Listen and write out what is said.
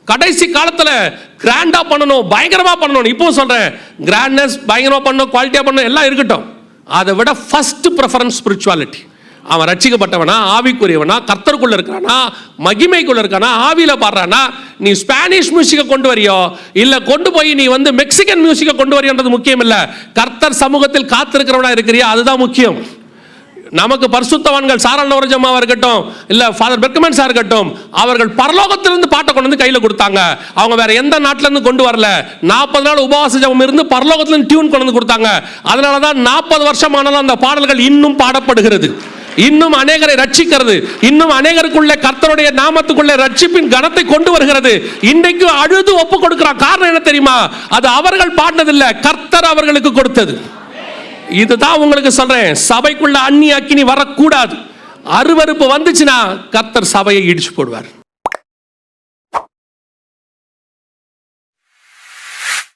கடைசி காலத்தில் கிராண்டா பண்ணணும், பயங்கரமா பண்ணணும். இப்போ சொல்றேன், கிராண்ட்னஸ் பயங்கரமா பண்ணணும், குவாலிட்டியா பண்ணணும் எல்லாம் இருக்கட்டும். அதை விட ஃபர்ஸ்ட் ப்ரெஃபரன்ஸ் ஸ்பிரிச்சுவாலிட்டி. அவன் ரட்சிக்கப்பட்டவனா, ஆவிக்குரியவனா, கர்த்தருக்குள்ள இருக்கானா, மகிமைக்குள்ள இருக்கானா, ஆவியில பாடுறானா. நீ ஸ்பானிஷ் மியூசிக்கை கொண்டு வரியோ இல்ல கொண்டு போய் நீ மெக்சிகன் மியூசிக்கை கொண்டு வரியோன்றது முக்கியம் இல்ல. கர்த்தர் சமூகத்தில் காத்திருக்கிறவனா இருக்கிறியா, அதுதான் முக்கியம். நமக்கு பரிசுத்தவான்கள் சாரல் நவரஜம்மாவா இருக்கட்டும், இல்ல ஃபாதர் பெர்க்மன்ஸா இருக்கட்டும், அவர்கள் பரலோகத்திலிருந்து பாட்டை கொண்டு வந்து கையில கொடுத்தாங்க. அவங்க வேற எந்த நாட்டில இருந்து கொண்டு வரல. 40 நாள் உபவாச ஜெபம் இருந்து பரலோகத்திலிருந்து டியூன் கொண்டு வந்து கொடுத்தாங்க. அதனாலதான் 40 வருஷம் ஆனாலும் அந்த பாடல்கள் இன்னும் பாடப்படுகிறது, இன்னும் அநேகரை ரட்சிக்கிறது, இன்னும் அநேகருக்குள்ள கர்த்தருடைய நாமத்துக்குள்ள ரட்சிப்பின் கனத்தை கொண்டு வருகிறது. இன்றைக்கு அழுது ஒப்பு கொடுக்கிறார். காரணம் என்ன தெரியுமா? அது அவர்கள் பாடினதில்ல, கர்த்தர் அவர்களுக்கு கொடுத்தது. இதுதான் உங்களுக்கு சொல்றேன், சபைக்குள்ள அந்நிய அக்கினி வரக்கூடாது. அருவருப்பு வந்துச்சுன்னா கர்த்தர் சபையை இடிச்சு போடுவார்.